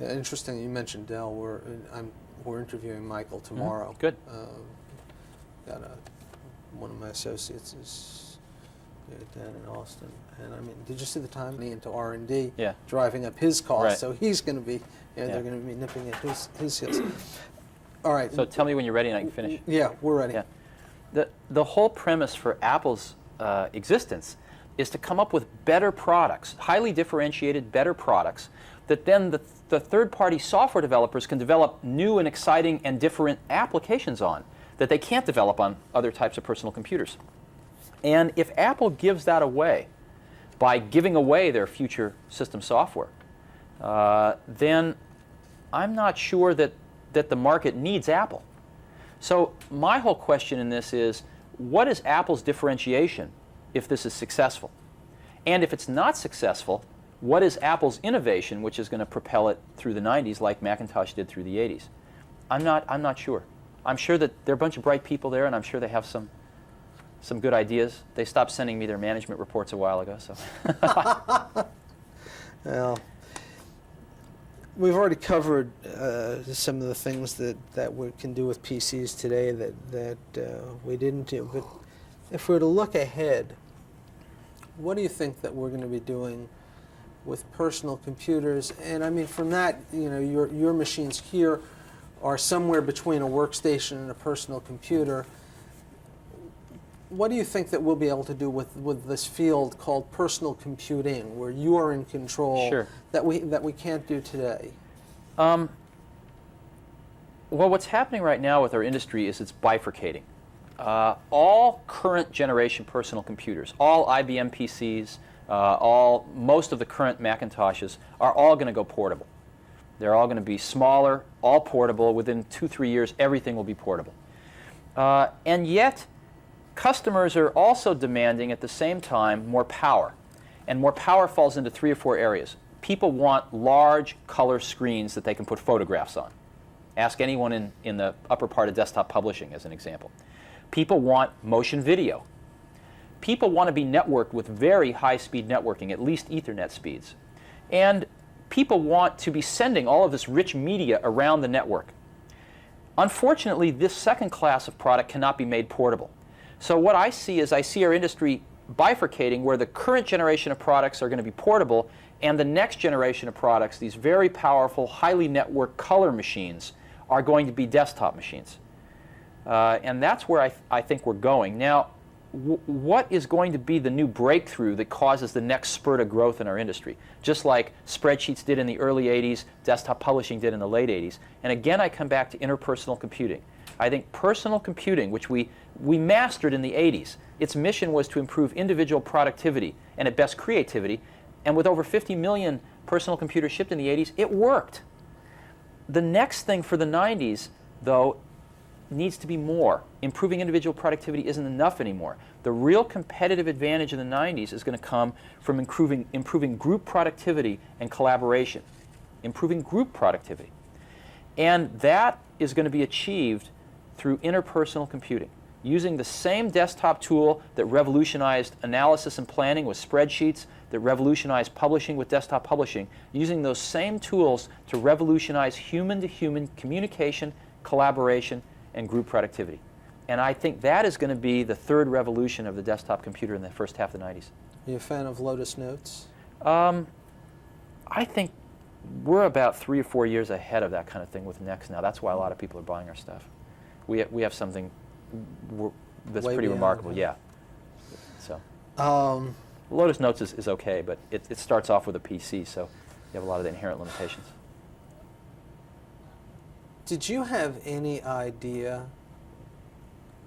Yeah, interesting you mentioned Dell. We're interviewing Michael tomorrow. Good. Got one of my associates is down in Austin, and I mean, did you see the time into R&D? Yeah. Driving up his costs, Right. so he's going to be, they're going to be nipping at his heels. All right. So tell me when you're ready and I can finish. Yeah, we're ready. Yeah. The whole premise for Apple's existence is to come up with better products, highly differentiated, better products, that then the third-party software developers can develop new and exciting and different applications on that they can't develop on other types of personal computers. And if Apple gives that away by giving away their future system software, then I'm not sure that the market needs Apple. So my whole question in this is, what is Apple's differentiation if this is successful? And if it's not successful, what is Apple's innovation which is going to propel it through the 90s like Macintosh did through the 80s? I'm not sure. I'm sure that there are a bunch of bright people there, and I'm sure they have some good ideas. They stopped sending me their management reports a while ago, so. Well, we've already covered some of the things that we can do with PCs today that we didn't do. But if we were to look ahead, what do you think that we're going to be doing with personal computers? And I mean, from that, your machines here are somewhere between a workstation and a personal computer. What do you think that we'll be able to do with this field called personal computing, where you are in control, Sure. that we can't do today? Well, what's happening right now with our industry is it's bifurcating. All current generation personal computers, all IBM PCs, most of the current Macintoshes are all going to go portable. They're all going to be smaller, all portable. Within 2-3 years, everything will be portable. And yet, customers are also demanding at the same time more power. And more power falls into 3 or 4 areas. People want large color screens that they can put photographs on. Ask anyone in the upper part of desktop publishing as an example. People want motion video. People want to be networked with very high-speed networking, at least Ethernet speeds. And people want to be sending all of this rich media around the network. Unfortunately, this second class of product cannot be made portable. So what I see is our industry bifurcating, where the current generation of products are going to be portable, and the next generation of products, these very powerful, highly networked color machines, are going to be desktop machines. And that's where I think we're going. Now, what is going to be the new breakthrough that causes the next spurt of growth in our industry? Just like spreadsheets did in the early 80s, desktop publishing did in the late 80s. And again, I come back to interpersonal computing. I think personal computing, which we mastered in the 80s, its mission was to improve individual productivity and at best creativity. And with over 50 million personal computers shipped in the 80s, it worked. The next thing for the 90s, though, needs to be more. Improving individual productivity isn't enough anymore. The real competitive advantage in the 90s is going to come from improving group productivity and collaboration. Improving group productivity. And that is going to be achieved through interpersonal computing, using the same desktop tool that revolutionized analysis and planning with spreadsheets, that revolutionized publishing with desktop publishing, using those same tools to revolutionize human-to-human communication, collaboration, and group productivity. And I think that is going to be the third revolution of the desktop computer in the first half of the 90s. Are you a fan of Lotus Notes? I think we're about 3 or 4 years ahead of that kind of thing with Next now. That's why a lot of people are buying our stuff. We have something that's Way pretty beyond, remarkable, yeah. So Lotus Notes is okay, but it starts off with a PC, so you have a lot of the inherent limitations. Did you have any idea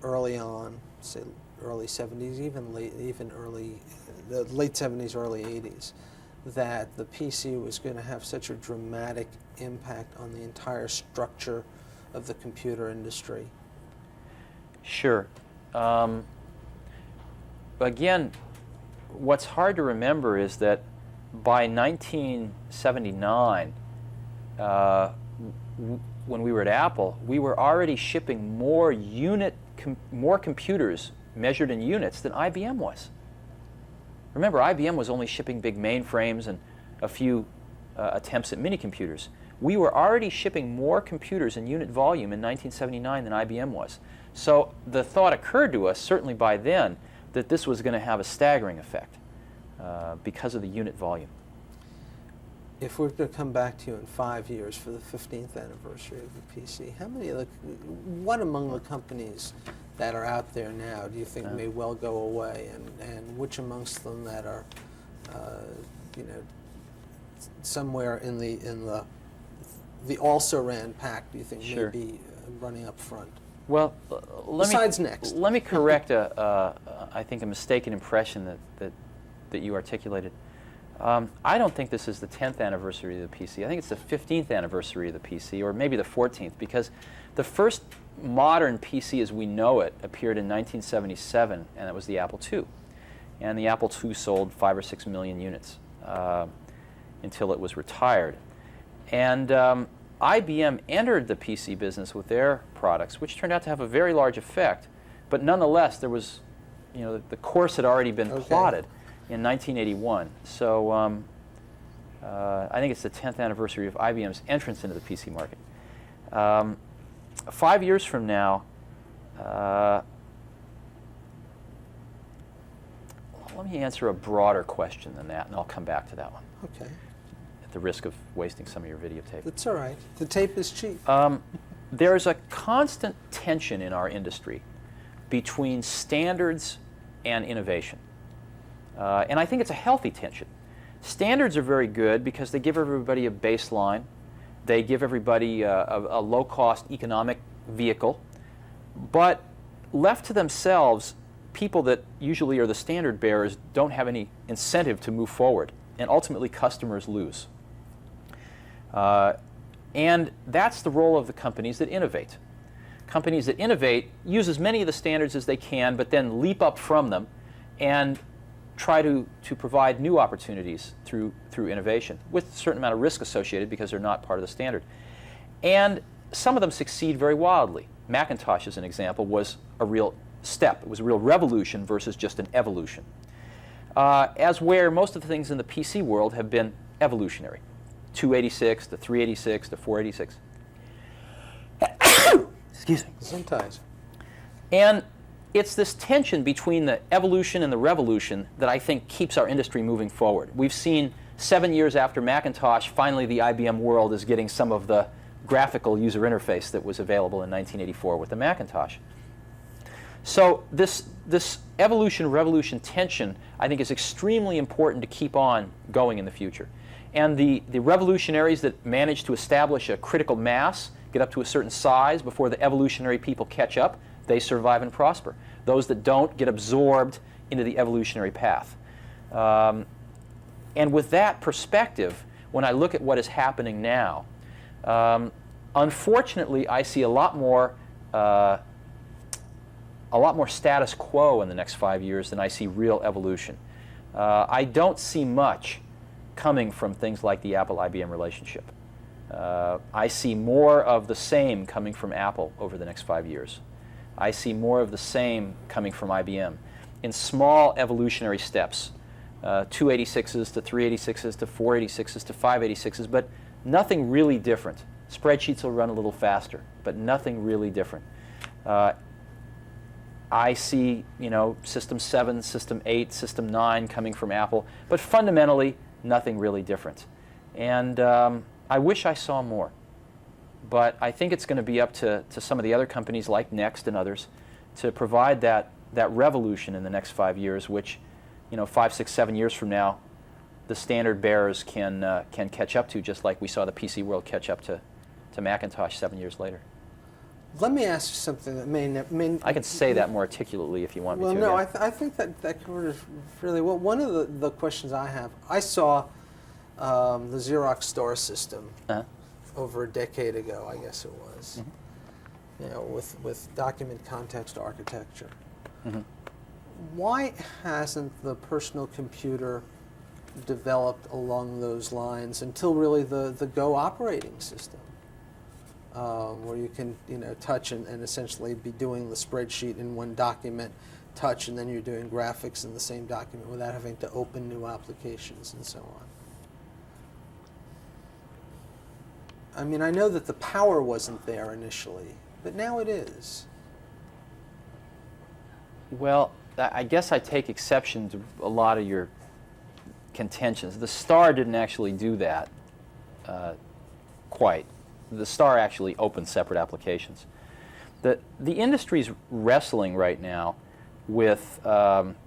early on, say early 70s, the late 70s, early 80s, that the PC was going to have such a dramatic impact on the entire structure of the computer industry? Sure. Again, what's hard to remember is that by 1979, when we were at Apple, we were already shipping more computers measured in units than IBM was. Remember, IBM was only shipping big mainframes and a few attempts at mini computers. we were already shipping more computers in unit volume in 1979 than IBM was. So the thought occurred to us, certainly by then, that this was going to have a staggering effect because of the unit volume. If we're going to come back to you in 5 years for the 15th anniversary of the PC, what among the companies that are out there now do you think may well go away, and which amongst them that are, somewhere in the also-ran pack do you think Sure. may be running up front? Well, Besides Next. Let me correct I think a mistaken impression that you articulated. I don't think this is the 10th anniversary of the PC. I think it's the 15th anniversary of the PC, or maybe the 14th, because the first modern PC as we know it appeared in 1977, and that was the Apple II. And the Apple II sold 5 or 6 million units until it was retired. And IBM entered the PC business with their products, which turned out to have a very large effect. But nonetheless, there was, the course had already been plotted in 1981. So I think it's the 10th anniversary of IBM's entrance into the PC market. 5 years from now, let me answer a broader question than that, and I'll come back to that one Okay. at the risk of wasting some of your videotape. That's all right. The tape is cheap. There is a constant tension in our industry between standards and innovation. And I think it's a healthy tension. Standards are very good because they give everybody a baseline. They give everybody a low-cost economic vehicle. But left to themselves, people that usually are the standard bearers don't have any incentive to move forward, and ultimately customers lose. And that's the role of the companies that innovate. Companies that innovate use as many of the standards as they can, but then leap up from them and try to provide new opportunities through innovation, with a certain amount of risk associated because they're not part of the standard. And some of them succeed very wildly. Macintosh, as an example, was a real step. It was a real revolution versus just an evolution. As where most of the things in the PC world have been evolutionary. 286 to 386 to 486. Excuse me. Sometimes. And it's this tension between the evolution and the revolution that I think keeps our industry moving forward. We've seen 7 years after Macintosh, finally the IBM world is getting some of the graphical user interface that was available in 1984 with the Macintosh. So this evolution-revolution tension, I think, is extremely important to keep on going in the future. And the revolutionaries that manage to establish a critical mass, get up to a certain size before the evolutionary people catch up, they survive and prosper. Those that don't get absorbed into the evolutionary path. And with that perspective, when I look at what is happening now, unfortunately, I see a lot more status quo in the next 5 years than I see real evolution. I don't see much coming from things like the Apple-IBM relationship. I see more of the same coming from Apple over the next 5 years. I see more of the same coming from IBM in small evolutionary steps, 286s to 386s to 486s to 586s, but nothing really different. Spreadsheets will run a little faster, but nothing really different. I see, System 7, System 8, System 9 coming from Apple, but fundamentally, nothing really different. And I wish I saw more. But I think it's going to be up to some of the other companies like Next and others to provide that revolution in the next 5 years, which, 5, 6, 7 years from now, the standard bearers can catch up to, just like we saw the PC world catch up to Macintosh 7 years later. Let me ask you something that may I can say that more articulately if you want me to. Well, no, again. I think that covers really well. One of the questions I have, I saw the Xerox Star system over a decade ago, I guess it was, with document context architecture. Mm-hmm. Why hasn't the personal computer developed along those lines until really the Go operating system? Where you can touch and essentially be doing the spreadsheet in one document, touch, and then you're doing graphics in the same document without having to open new applications and so on. I mean, I know that the power wasn't there initially, but now it is. Well, I guess I take exception to a lot of your contentions. The Star didn't actually do that quite. The Star actually opened separate applications. The industry's wrestling right now with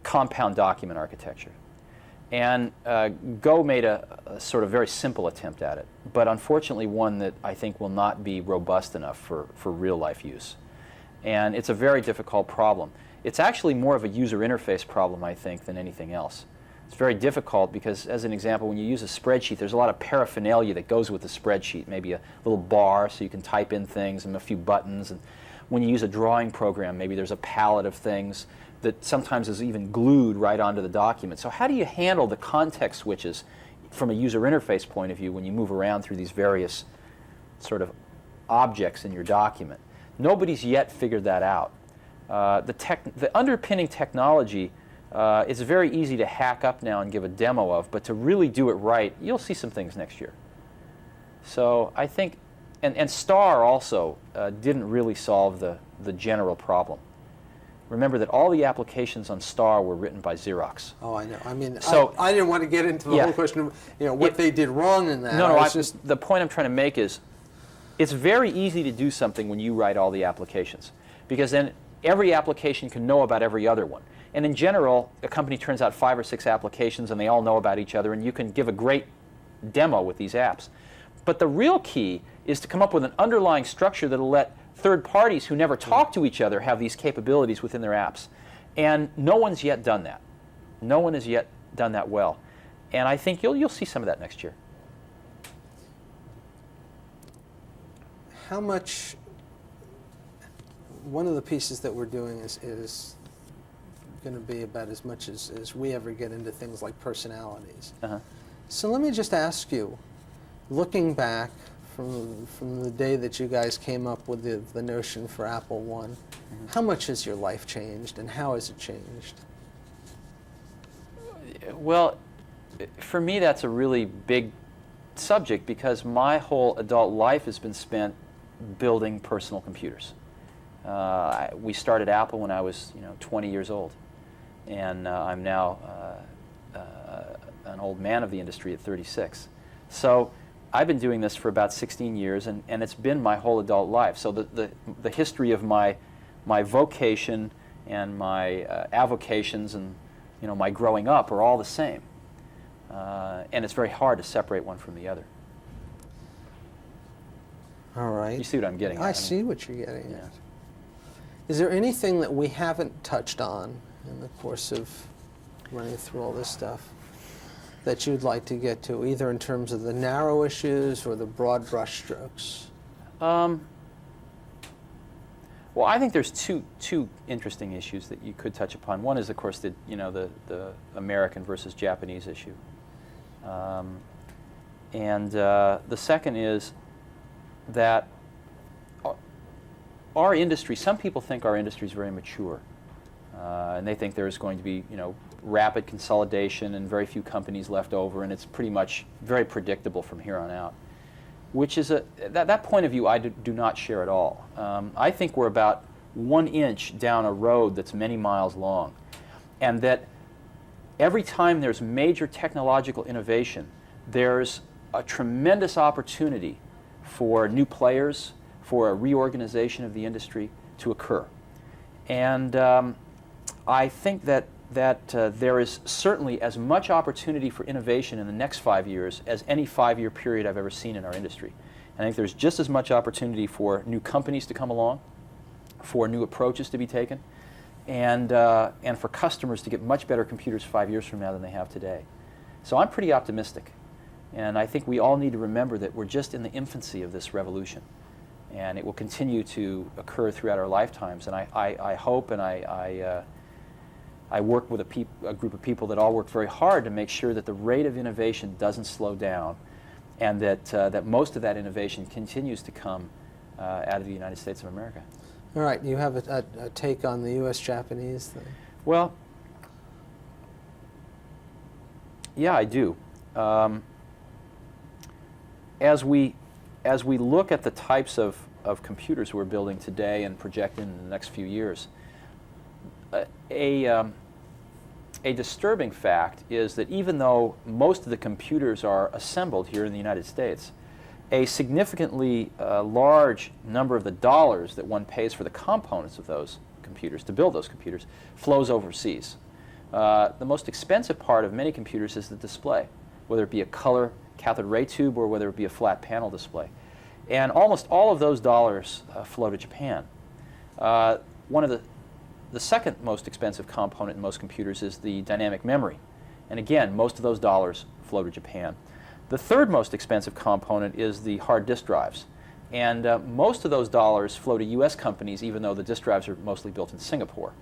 compound document architecture. And Go made a sort of very simple attempt at it, but unfortunately one that I think will not be robust enough for real-life use. And it's a very difficult problem. It's actually more of a user interface problem, I think, than anything else. It's very difficult because, as an example, when you use a spreadsheet, there's a lot of paraphernalia that goes with the spreadsheet, maybe a little bar so you can type in things and a few buttons. And when you use a drawing program, maybe there's a palette of things that sometimes is even glued right onto the document. So how do you handle the context switches from a user interface point of view when you move around through these various sort of objects in your document? Nobody's yet figured that out. The underpinning technology is very easy to hack up now and give a demo of, but to really do it right, you'll see some things next year. So I think, and Star also didn't really solve the general problem. Remember that all the applications on Star were written by Xerox. Oh, I know. I mean, So- I didn't want to get into the Yeah. whole question of what they did wrong in that. No, I was just the point I'm trying to make is it's very easy to do something when you write all the applications, because then every application can know about every other one. And in general, a company turns out 5 or 6 applications and they all know about each other, and you can give a great demo with these apps. But the real key is to come up with an underlying structure that will let third parties who never talk to each other have these capabilities within their apps. And no one's yet done that. No one has yet done that well. And I think you'll see some of that next year. how much. One of the pieces that we're doing is going to be about as much as we ever get into things like personalities. Uh-huh. So let me just ask you, looking back from the day that you guys came up with the notion for Apple One, how much has your life changed and how has it changed? Well, for me, that's a really big subject because my whole adult life has been spent building personal computers. We started Apple when I was, 20 years old, and I'm now an old man of the industry at 36. So I've been doing this for about 16 years, and it's been my whole adult life. So the history of my vocation and my avocations and my growing up are all the same. And it's very hard to separate one from the other. All right. You see what I'm getting at? I see what you're getting Yeah. at. Is there anything that we haven't touched on in the course of running through all this stuff that you'd like to get to, either in terms of the narrow issues or the broad brushstrokes? Well, I think there's two interesting issues that you could touch upon. One is, of course, the American versus Japanese issue, and the second is that our industry. Some people think our industry is very mature, and they think there's going to be rapid consolidation and very few companies left over, and it's pretty much very predictable from here on out. Which is that point of view I do not share at all. I think we're about 1 inch down a road that's many miles long, and that every time there's major technological innovation, there's a tremendous opportunity for new players, for a reorganization of the industry to occur. And I think that there is certainly as much opportunity for innovation in the next 5 years as any 5-year period I've ever seen in our industry. And I think there's just as much opportunity for new companies to come along, for new approaches to be taken, and for customers to get much better computers 5 years from now than they have today. So I'm pretty optimistic. And I think we all need to remember that we're just in the infancy of this revolution. And it will continue to occur throughout our lifetimes. And I hope and I work with a group of people that all work very hard to make sure that the rate of innovation doesn't slow down, and that most of that innovation continues to come out of the United States of America. All right, you have a take on the U.S.-Japanese thing? Well, yeah, I do. As we as we look at the types of computers we're building today and projecting in the next few years, a disturbing fact is that even though most of the computers are assembled here in the United States, a significantly large number of the dollars that one pays for the components of those computers, to build those computers, flows overseas. The most expensive part of many computers is the display, whether it be a color cathode ray tube or whether it be a flat panel display. And almost all of those dollars flow to Japan. One of the second most expensive component in most computers is the dynamic memory. And again, most of those dollars flow to Japan. The third most expensive component is the hard disk drives. And most of those dollars flow to US companies, even though the disk drives are mostly built in Singapore.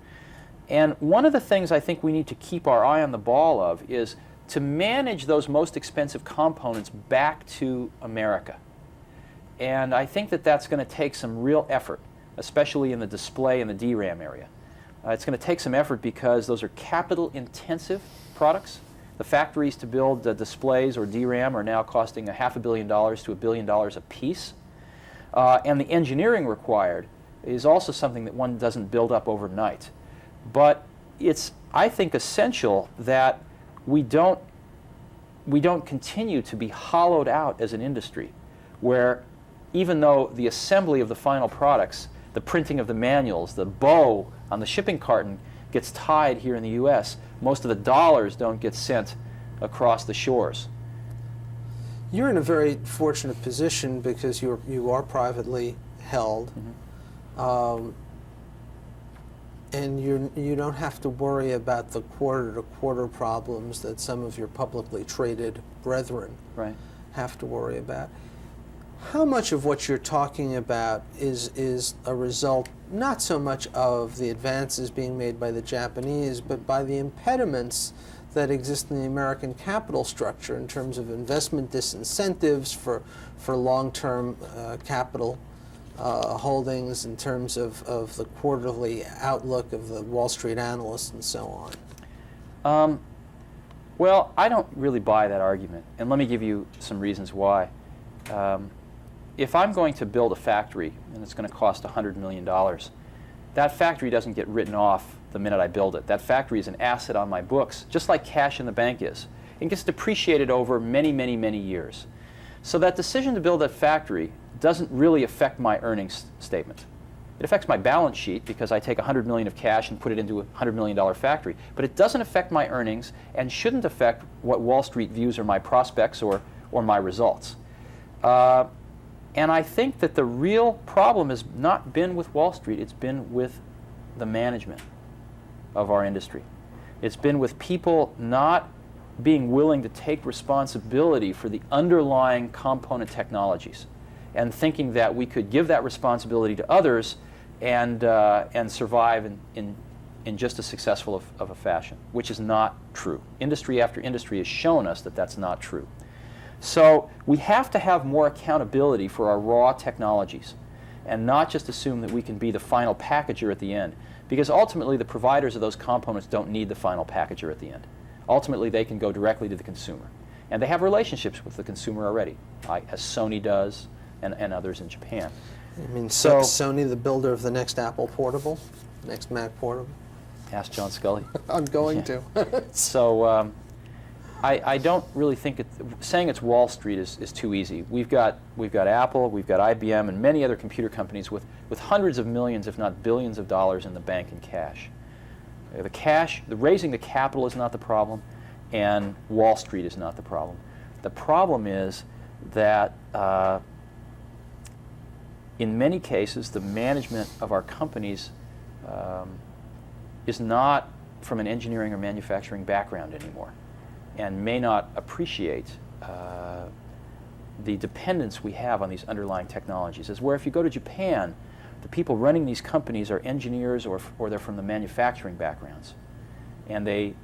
And one of the things I think we need to keep our eye on the ball of is to manage those most expensive components back to America. And I think that that's going to take some real effort, especially in the display and the DRAM area. It's going to take some effort because those are capital-intensive products. The factories to build displays or DRAM are now costing $500 million to $1 billion a piece. And the engineering required is also something that one doesn't build up overnight. But it's, I think, essential that we don't continue to be hollowed out as an industry, where even though the assembly of the final products, the printing of the manuals, the bow on the shipping carton gets tied here in the US, most of the dollars don't get sent across the shores. You're in a very fortunate position because you are privately held, and you don't have to worry about the quarter-to-quarter problems that some of your publicly traded brethren have to worry about. How much of what you're talking about is a result not so much of the advances being made by the Japanese, but by the impediments that exist in the American capital structure in terms of investment disincentives for long-term capital holdings, in terms of the quarterly outlook of the Wall Street analysts and so on? Well, I don't really buy that argument, and let me give you some reasons why. If I'm going to build a factory and it's going to cost $100 million, that factory doesn't get written off the minute I build it. That factory is an asset on my books, just like cash in the bank is. It gets depreciated over many, many, many years. So that decision to build that factory doesn't really affect my earnings statement. It affects my balance sheet because I take $100 million of cash and put it into a $100 million factory. But it doesn't affect my earnings and shouldn't affect what Wall Street views are my prospects or my results. And I think that the real problem has not been with Wall Street, it's been with the management of our industry. It's been with people not being willing to take responsibility for the underlying component technologies and thinking that we could give that responsibility to others and survive in just as successful of a fashion, which is not true. Industry after industry has shown us that that's not true. So we have to have more accountability for our raw technologies and not just assume that we can be the final packager at the end, because ultimately the providers of those components don't need the final packager at the end. Ultimately they can go directly to the consumer. And they have relationships with the consumer already, as Sony does and others in Japan. I mean, Sony, the builder of the next Apple portable, next Mac portable? Ask John Scully. I'm going to. So I don't really think saying it's Wall Street is too easy. We've got Apple, we've got IBM, and many other computer companies with hundreds of millions, if not billions of dollars in the bank in cash. The raising the capital is not the problem, and Wall Street is not the problem. The problem is that in many cases, the management of our companies is not from an engineering or manufacturing background anymore, and may not appreciate the dependence we have on these underlying technologies. Is where if you go to Japan, the people running these companies are engineers or they're from the manufacturing backgrounds, and they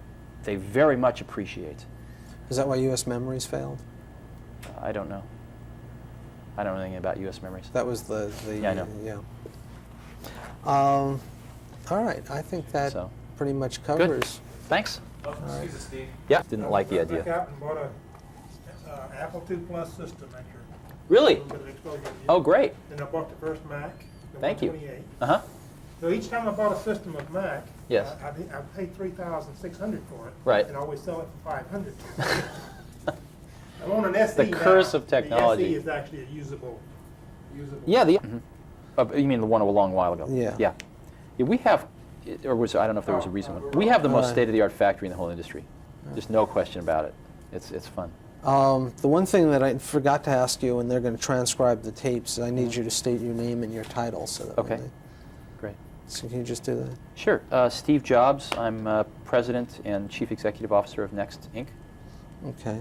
very much appreciate. Is that why U.S. Memories failed? I don't know. I don't know anything about U.S. Memories. That was the yeah, I know. Yeah. All right, I think that pretty much covers. Good. Thanks. Excuse me, Steve. Yeah, didn't like the I idea. went out and bought a Apple II Plus system at your Really? A little bit of exposure to you. Oh, great. And I bought the first Mac, the Thank you. 128. Uh-huh. So each time I bought a system of Mac, Yes. I paid $3,600 for it. Right. And I always sell it for $500. I'm on an SE The now. curse of technology. The SE is actually a usable. Yeah, the. You mean the one a long while ago? Yeah. Yeah. Yeah, we have, or was I don't know if there was a reason. We have the most Right. state-of-the-art factory in the whole industry. There's no question about it. It's fun. The one thing that I forgot to ask you, and they're going to transcribe the tapes, I need you to state your name and your title. So that when Okay. they- Great. so can you just do that? Sure. Steve Jobs. I'm President and Chief Executive Officer of Next Inc. Okay.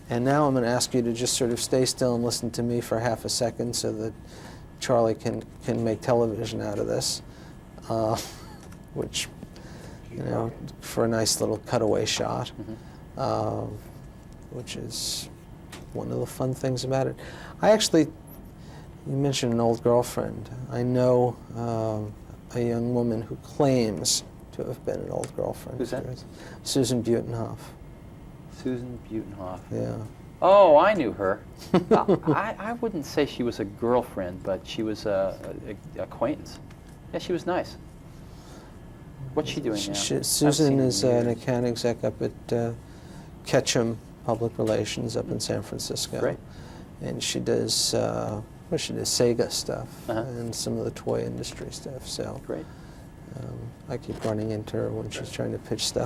And now I'm going to ask you to just sort of stay still and listen to me for half a second so that Charlie can make television out of this, which, you know, for a nice little cutaway shot, which is one of the fun things about it. I actually, you mentioned an old girlfriend. I know a young woman who claims to have been an old girlfriend. Who's that? Susan Butenhoff. Susan Butenhoff. Yeah. Oh, I knew her. I wouldn't say she was a girlfriend, but she was a acquaintance. Yeah, she was nice. What's she doing now? Haven't Susan seen her in is an years. account exec up at Ketchum Public Relations up in San Francisco. Great. And she does, well, she does Sega stuff Uh-huh. and some of the toy industry stuff. So Great. I keep running into her when she's trying to pitch stuff.